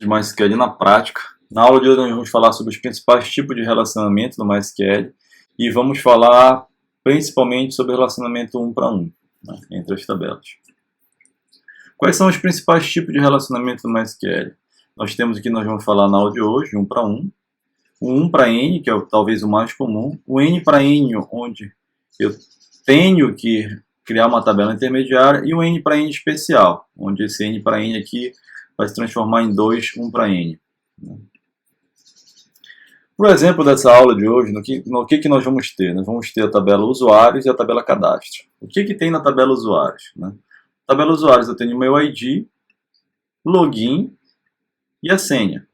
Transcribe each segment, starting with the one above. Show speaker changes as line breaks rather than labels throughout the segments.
de MySQL na prática. Na aula de hoje nós vamos falar sobre os principais tipos de relacionamento do MySQL e vamos falar principalmente sobre o relacionamento 1 para 1, né, entre as tabelas. Quais são os principais tipos de relacionamento do MySQL? Nós temos aqui, nós vamos falar na aula de hoje, 1 para 1, o 1 para N, que é talvez o mais comum, o N para N, onde eu tenho que criar uma tabela intermediária, e o N para N especial, onde esse N para N aqui vai se transformar em 2, 1 para N. Por exemplo dessa aula de hoje, no que nós vamos ter? Nós vamos ter a tabela usuários e a tabela cadastro. O que tem na tabela usuários? Na tabela usuários eu tenho o meu ID, login e a senha.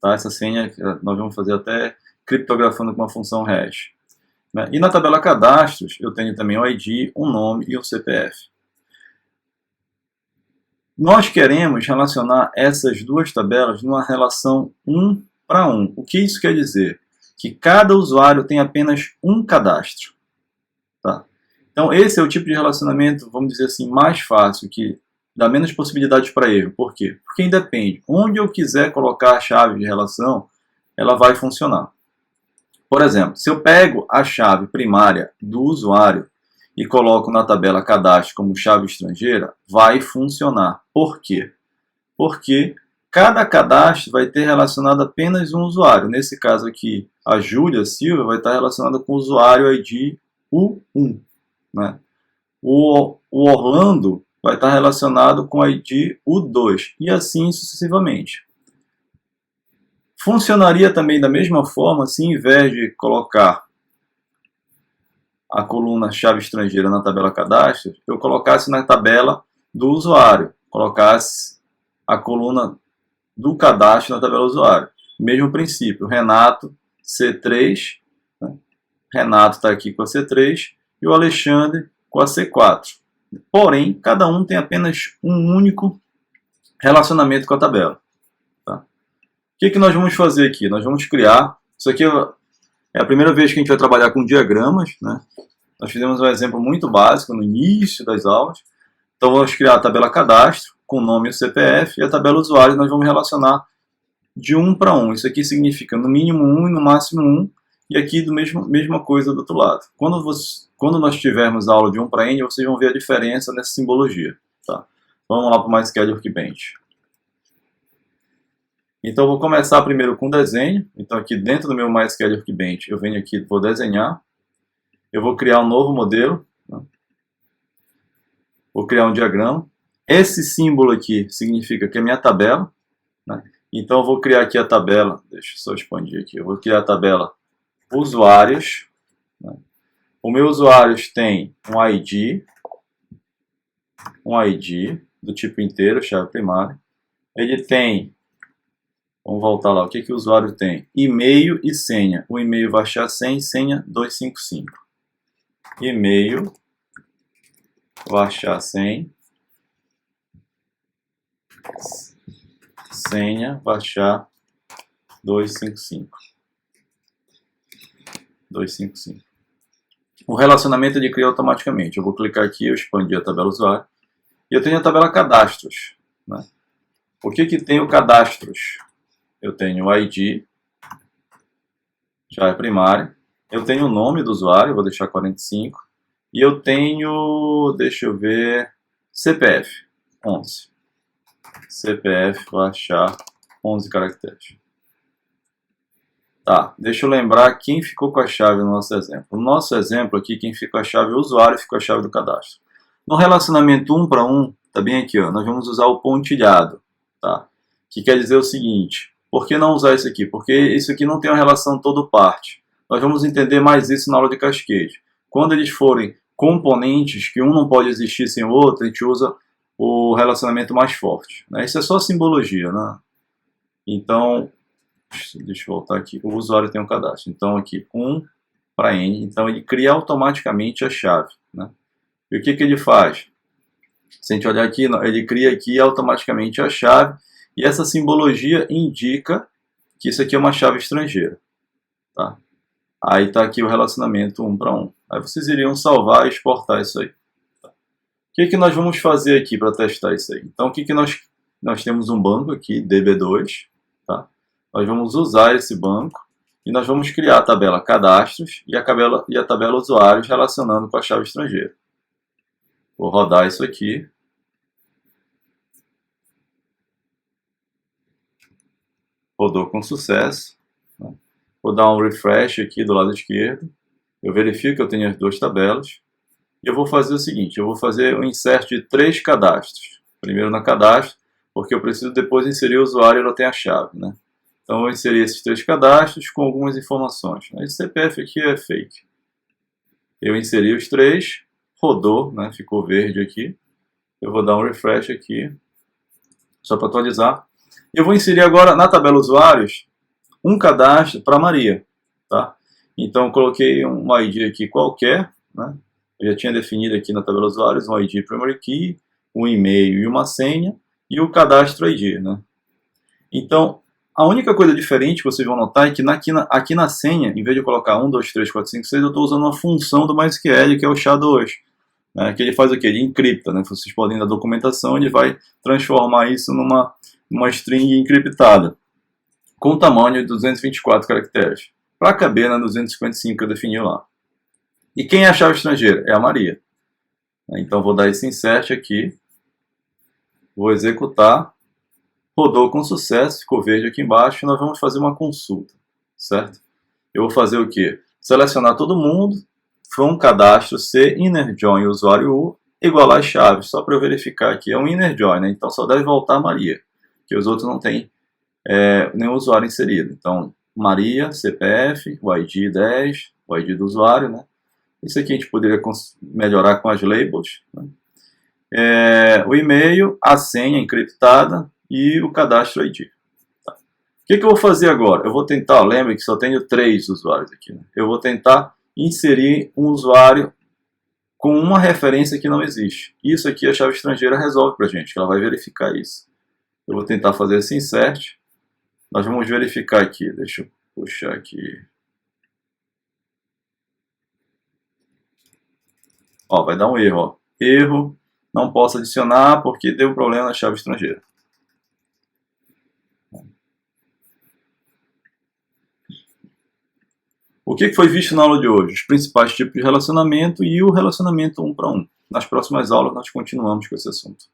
Tá? Essa senha nós vamos fazer até criptografando com uma função hash. E na tabela cadastros eu tenho também o ID, um nome e um CPF. Nós queremos relacionar essas duas tabelas numa relação 1 para 1. O que isso quer dizer? Que cada usuário tem apenas um cadastro. Tá? Então esse é o tipo de relacionamento, vamos dizer assim, mais fácil, que dá menos possibilidades para erro. Por quê? Porque independe. Onde eu quiser colocar a chave de relação, ela vai funcionar. Por exemplo, se eu pego a chave primária do usuário e coloco na tabela cadastro como chave estrangeira, vai funcionar. Por quê? Porque cada cadastro vai ter relacionado apenas um usuário. Nesse caso aqui, a Júlia Silva vai estar relacionada com o usuário ID U1. Né? O Orlando vai estar relacionado com o ID U2. E assim sucessivamente. Funcionaria também da mesma forma se, em vez de colocar a coluna chave estrangeira na tabela cadastro, eu colocasse na tabela do usuário, colocasse a coluna do cadastro na tabela usuário. Mesmo princípio, Renato C3, né? Renato está aqui com a C3 e o Alexandre com a C4. Porém, cada um tem apenas um único relacionamento com a tabela. Tá? O que nós vamos fazer aqui? Nós vamos criar, isso aqui é a primeira vez que a gente vai trabalhar com diagramas, né? Nós fizemos um exemplo muito básico no início das aulas. Então vamos criar a tabela cadastro com o nome e o CPF, e a tabela usuário nós vamos relacionar de 1 para 1. Isso aqui significa no mínimo 1 e no máximo 1, e aqui do mesma coisa do outro lado. Quando nós tivermos a aula de 1 para N, vocês vão ver a diferença nessa simbologia. Tá? Vamos lá para o MySQL Workbench. Então, eu vou começar primeiro com desenho. Então, aqui dentro do meu MySQL Workbench, eu venho aqui, vou desenhar. Eu vou criar um novo modelo. Né? Vou criar um diagrama. Esse símbolo aqui significa que é minha tabela. Né? Então, eu vou criar aqui a tabela. Deixa eu só expandir aqui. Eu vou criar a tabela usuários. Né? O meu usuários tem um ID do tipo inteiro, chave primária. Ele tem... Vamos voltar lá. O que o usuário tem? E-mail e senha. O e-mail vai achar senha, senha 255. E-mail, vai achar senha. Senha, vai achar 255. 255. O relacionamento ele cria automaticamente. Eu vou clicar aqui, eu expandi a tabela usuário. E eu tenho a tabela cadastros. Né? O que tem o cadastros? Eu tenho o ID, já é primária. Eu tenho o nome do usuário, vou deixar 45. E eu tenho, deixa eu ver, CPF, 11. CPF, vou achar 11 caracteres. Tá, deixa eu lembrar quem ficou com a chave no nosso exemplo. No nosso exemplo aqui, quem ficou a chave é o usuário, ficou a chave do cadastro. No relacionamento 1 para 1, tá bem aqui, ó, nós vamos usar o pontilhado, tá? Que quer dizer o seguinte... Por que não usar isso aqui? Porque isso aqui não tem uma relação todo-parte. Nós vamos entender mais isso na aula de Cascade. Quando eles forem componentes, que um não pode existir sem o outro, a gente usa o relacionamento mais forte. Né? Isso é só simbologia. Né? Então, deixa eu voltar aqui. O usuário tem um cadastro. Então, aqui, 1 para N. Então, ele cria automaticamente a chave. Né? E o que ele faz? Se a gente olhar aqui, ele cria aqui automaticamente a chave. E essa simbologia indica que isso aqui é uma chave estrangeira. Tá? Aí está aqui o relacionamento 1 para 1. Aí vocês iriam salvar e exportar isso aí. Tá? O que nós vamos fazer aqui para testar isso aí? Então, o que nós nós temos um banco aqui, DB2, tá? Nós vamos usar esse banco e nós vamos criar a tabela cadastros e a tabela usuários relacionando com a chave estrangeira. Vou rodar isso aqui. Rodou com sucesso. Vou dar um refresh aqui do lado esquerdo. Eu verifico que eu tenho as duas tabelas. E eu vou fazer o seguinte, eu vou fazer um insert de 3 cadastros. Primeiro na cadastro, porque eu preciso depois inserir o usuário e ela tem a chave, né? Então eu vou inserir esses 3 cadastros com algumas informações. Esse CPF aqui é fake. Eu inseri os 3, rodou, né? Ficou verde aqui. Eu vou dar um refresh aqui, só para atualizar. Eu vou inserir agora na tabela usuários um cadastro para Maria, tá? Então eu coloquei um ID aqui qualquer, né? Eu já tinha definido aqui na tabela usuários um ID primary key, um e-mail e uma senha e o cadastro ID, né? Então a única coisa diferente que vocês vão notar é que aqui na senha, em vez de eu colocar 1, 2, 3, 4, 5, 6, eu estou usando uma função do MySQL, que é o SHA-2, né? Que ele faz o quê? Ele encripta, né? Vocês podem ir na documentação, ele vai transformar isso numa string encriptada, com tamanho de 224 caracteres, para caber na 255 que eu defini lá. E quem é a chave estrangeira? É a Maria. Então vou dar esse insert aqui, vou executar, rodou com sucesso, ficou verde aqui embaixo, e nós vamos fazer uma consulta, certo? Eu vou fazer o quê? Selecionar todo mundo, from cadastro C, inner join usuário U, igualar as chaves, só para eu verificar aqui, é um inner join, né? Então só deve voltar a Maria, que os outros não têm nenhum usuário inserido. Então, Maria, CPF, o ID 10, o ID do usuário, né? Isso aqui a gente poderia melhorar com as labels, né? O e-mail, a senha encriptada e o cadastro ID. Tá. O que eu vou fazer agora? Eu vou tentar, lembre que só tenho 3 usuários aqui, né? Eu vou tentar inserir um usuário com uma referência que não existe. Isso aqui a chave estrangeira resolve para a gente, ela vai verificar isso. Eu vou tentar fazer esse insert. Nós vamos verificar aqui, deixa eu puxar aqui. Ó, vai dar um erro, ó. Erro, não posso adicionar porque deu problema na chave estrangeira. O que foi visto na aula de hoje? Os principais tipos de relacionamento e o relacionamento 1 para 1. Nas próximas aulas nós continuamos com esse assunto.